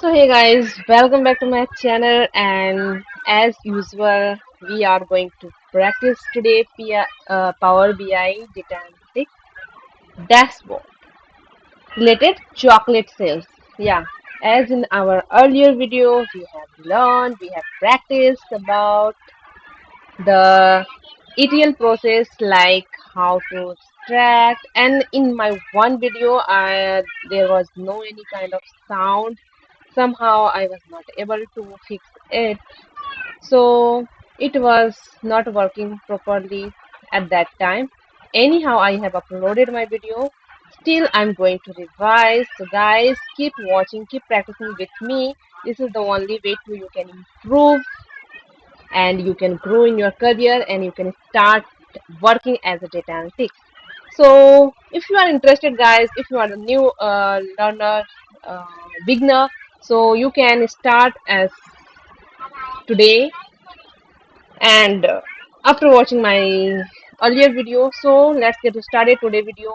So hey guys, welcome back to my channel, and as usual we are going to practice today Power BI data analytics dashboard related chocolate sales. Yeah, as in our earlier video we have practiced about the ETL process, like how to extract, and in my one video there was no any kind of sound. Somehow I was not able to fix it, so it was not working properly at that time. Anyhow, I have uploaded my video. Still I'm going to revise, so guys, keep watching, keep practicing with me. This is the only way to you can improve and you can grow in your career and you can start working as a data analytics. So if you are interested, guys, if you are a new learner, uh, beginner, so you can start as today. And after watching my earlier video, so let's get started today video.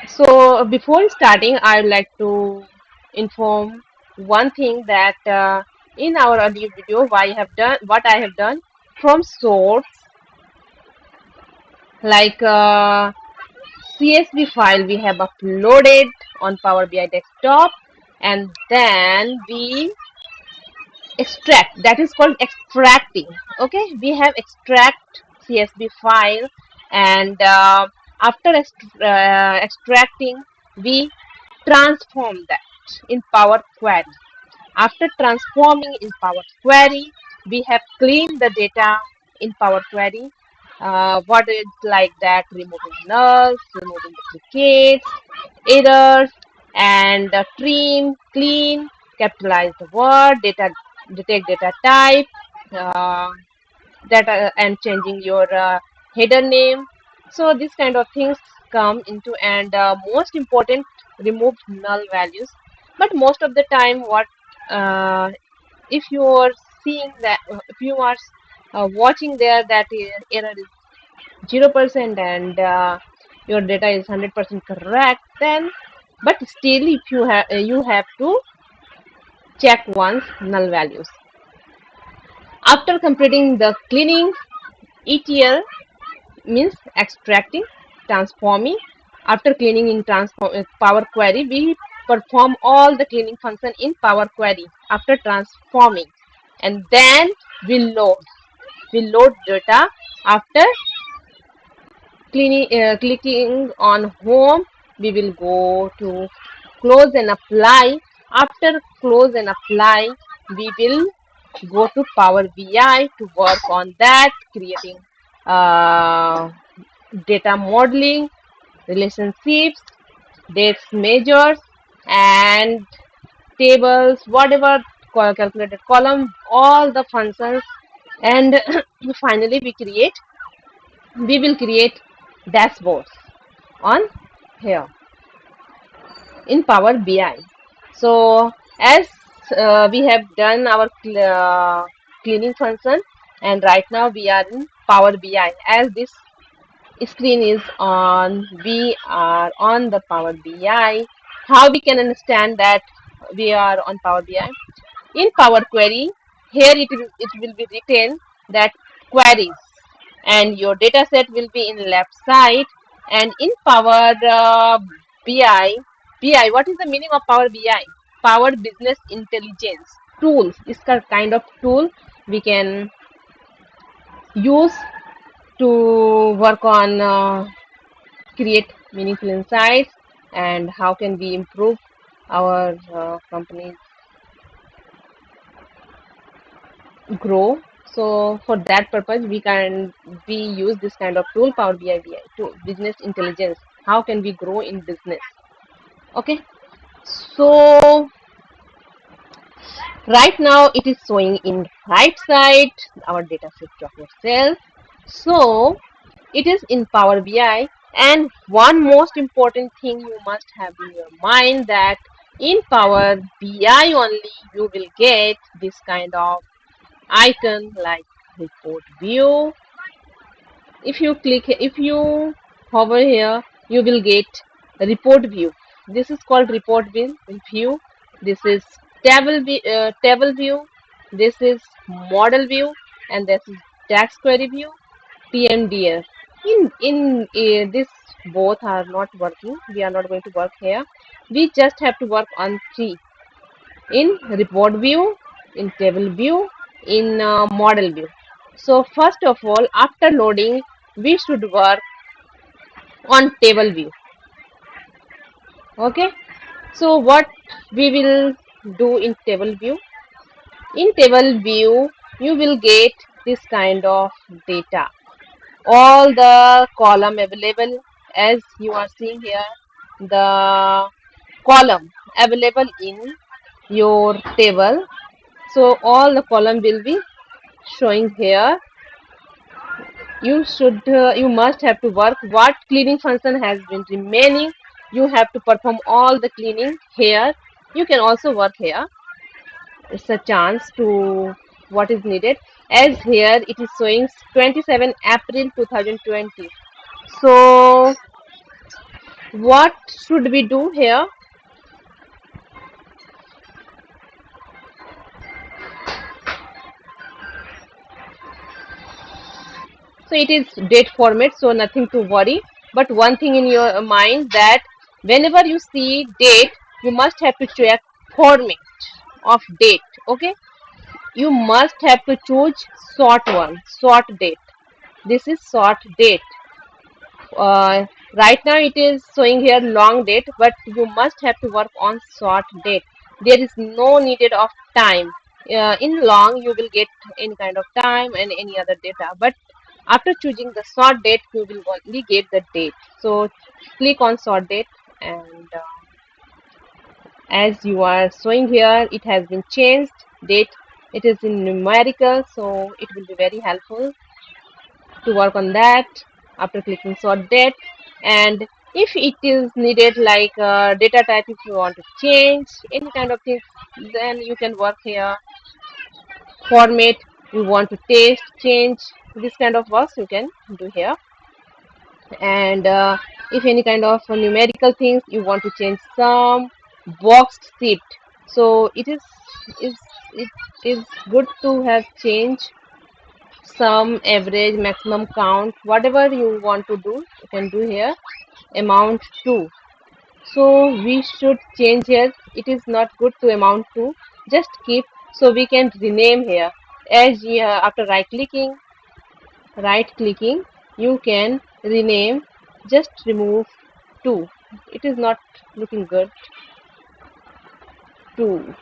So before starting, I'd like to inform one thing, that in our earlier video what I have done from source, like CSV file we have uploaded on Power BI desktop, and then we extract, that is called extracting. Okay, we have extract CSV file, and after extracting, we transform that in Power Query. After transforming in Power Query, we have cleaned the data in Power Query. What is like that? Removing nulls, removing duplicates, errors, and trim, clean, capitalize the word, data, detect data type, uh, data, and changing your header name. So these kind of things come into, and most important, remove null values. But most of the time, what uh, if you are seeing that, if you are watching there that error is 0% and your data is 100% correct, then but still if you have to check once null values. After completing the cleaning, ETL means extracting, transforming. After cleaning in Power Query, we perform all the cleaning function in Power Query after transforming, and then we load. We load data after clicking on home. We will go to close and apply. After close and apply, we will go to Power BI to work on that, creating uh, data modeling, relationships, dates measures, and tables, whatever, calculated column, all the functions, and finally we will create dashboards on here in Power BI. So as we have done our cleaning function, and right now we are in Power BI. As this screen is on, we are on the Power BI. How we can understand that we are on Power BI? In Power Query, here it will be written that queries, and your data set will be in left side. And in Power BI, what is the meaning of Power BI? Power Business Intelligence tools. It's a kind of tool we can use to work on create meaningful insights, and how can we improve our company's grow. So for that purpose, we use this kind of tool, Power BI tool, business intelligence. How can we grow in business? Okay, so right now it is showing in right side our data set chocolate cells. So it is in Power BI. And one most important thing you must have in your mind, that in Power BI only you will get this kind of icon like report view. If you hover here, you will get report view. This is called report view. This is table view. This is model view, and this is DAX query view. PMDF. In this both are not working. We are not going to work here. We just have to work on three: in report view, in table view, in model view. So first of all, after loading, we should work on table view. Okay. So what we will do in table view? In table view, you will get this kind of data. All the column available as you are seeing here, the column available in your table. So all the column will be showing here. You must have to work what cleaning function has been remaining. You have to perform all the cleaning here. You can also work here. It's a chance to what is needed. As here it is showing 27 April 2020. So what should we do here? So it is date format, so nothing to worry. But one thing in your mind that whenever you see date, you must have to check format of date. Okay, you must have to choose short one, short date. This is short date. Right now it is showing here long date, but you must have to work on short date. There is no needed of time. In long you will get any kind of time and any other data, but after choosing the short date you will only get the date. So click on short date, and as you are showing here, it has been changed date. It is in numerical, so it will be very helpful to work on that after clicking sort date. And if it is needed like data type, if you want to change any kind of things, then you can work here. Format, you want to test, change, this kind of works you can do here. And if any kind of numerical things you want to change, some boxed sheet, so is it is good to have change sum, average, maximum count, whatever you want to do, you can do here. Amount to. So we should change here. It is not good to amount to. Just keep. So we can rename here. As after right clicking, you can rename. Just remove to. It is not looking good. To.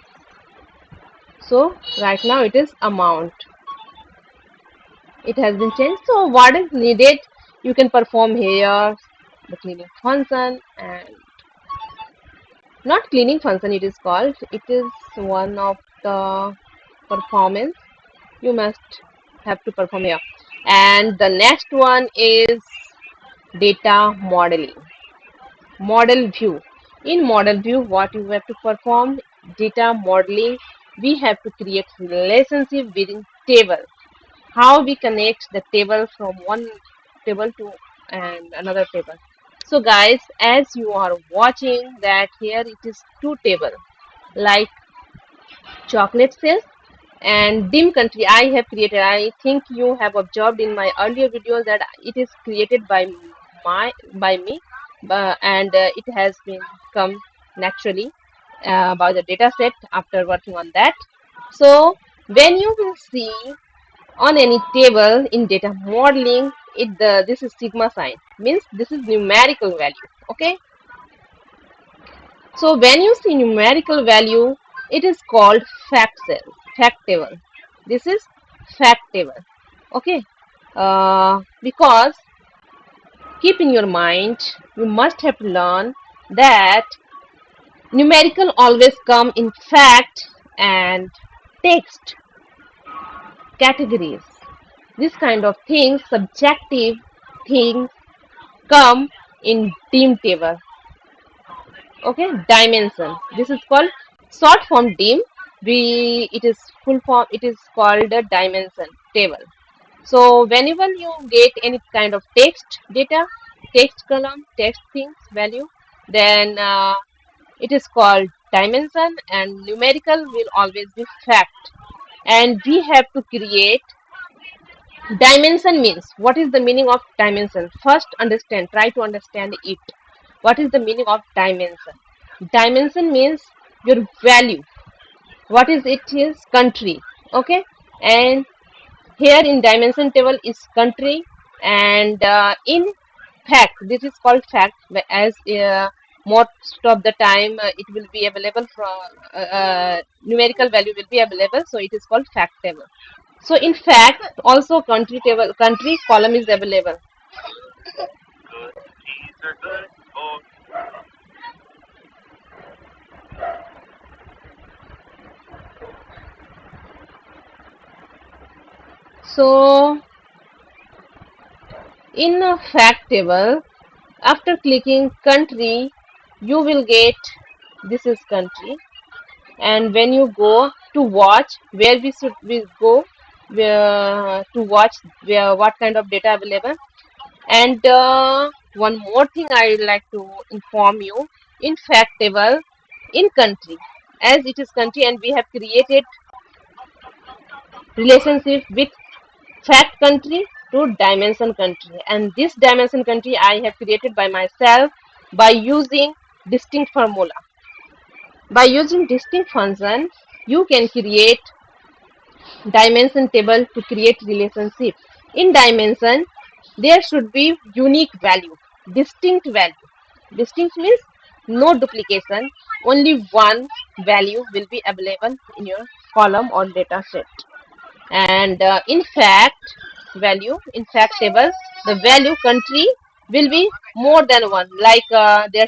So right now it is amount. It has been changed. So what is needed, you can perform here the cleaning function, and not cleaning function it is called, it is one of the performance you must have to perform here. And the next one is data modeling, model view. In model view, what you have to perform, data modeling, we have to create relationship within table. How we connect the table from one table to and another table. So guys, as you are watching that here it is two table like chocolate sales and dim country I have created. I think you have observed in my earlier videos that it is created by me, and it has been come naturally by the data set after working on that. So when you will see on any table in data modeling, this is sigma sign, means this is numerical value. Okay, so when you see numerical value, it is called fact table. This is fact table. Okay, because keep in your mind, you must have to learn that numerical always come in fact and text categories. This kind of things, subjective things, come in dim table. Okay, dimension. This is called short form dim. It is full form. It is called a dimension table. So whenever you get any kind of text data, text column, text things value, then it is called dimension, and numerical will always be fact. And we have to create dimension. Means what is the meaning of dimension? First understand, try to understand it. What is the meaning of dimension? Dimension means your value. What is it? Is country. Okay. And here in dimension table is country, and in fact, this is called fact, as most of the time it will be available from numerical value will be available, so it is called fact table. So in fact, also country table, country column is available. So in a fact table, after clicking country, you will get this is country. And when you go to watch, where we go, where to watch, where what kind of data available. And one more thing I would like to inform you, in fact table, in country, as it is country, and we have created relationship with fact country to dimension country, and this dimension country I have created by myself by using distinct formula. By using distinct function, you can create dimension table to create relationship. In dimension, there should be unique value, distinct value. Distinct means no duplication, only one value will be available in your column or data set. And in fact value, in fact table, the value country will be more than one, like there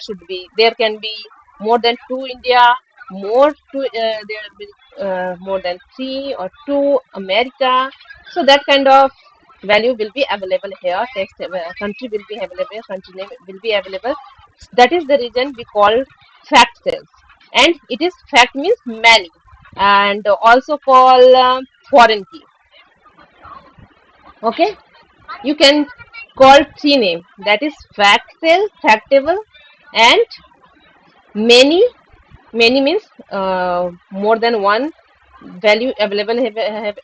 can be more than two India, more to there will be more than three or two America. So that kind of value will be available here. Text country will be available, country name will be available. That is the reason we call fact cells. And it is fact means many, and also call foreign key. Okay, you can call three name, that is fact cell, fact table, and many. Many means more than one value available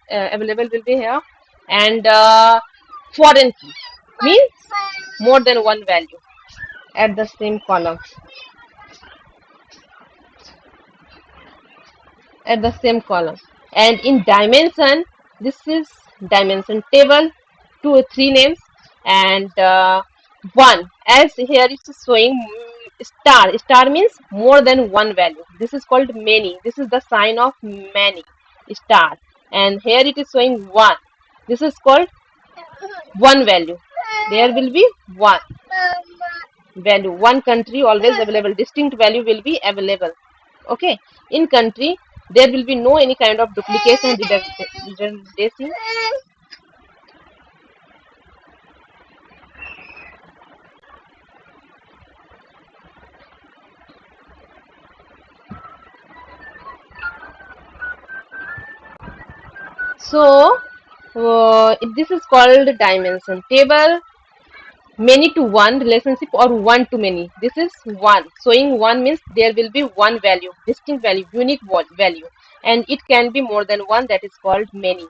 available will be here. And foreign key means more than one value at the same column, at the same column. And in dimension, this is dimension table, two or three names, and one, as here it is showing star. Star means more than one value, this is called many, this is the sign of many, star. And here it is showing one, this is called one value, there will be one value, one country always available, distinct value will be available. Okay, in country there will be no any kind of duplication, redundancy. So this is called dimension table. Many to one relationship or one to many, this is one, showing one means there will be one value, distinct value, unique value, and it can be more than one, that is called many.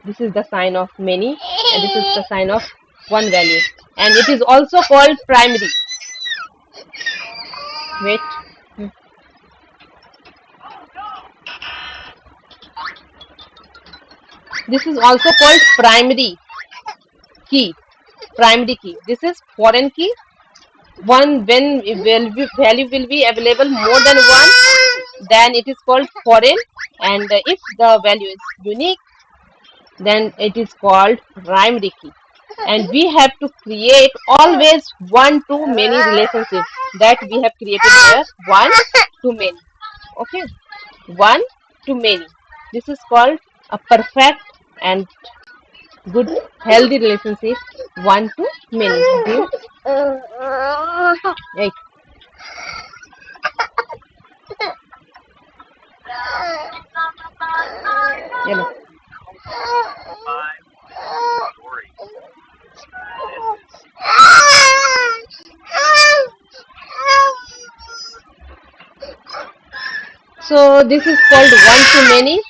This is the sign of many, and this is the sign of one value, and it is also called primary. Wait. Hmm. This is also called primary key. Primary key, this is foreign key. One, when value will be available more than one, then it is called foreign. And if the value is unique, then it is called primary key. And we have to create always one to many relationship, that we have created here, one to many. Okay, one to many, this is called a perfect and good healthy relationship, one to many. Hey, hello. So this is called one to many.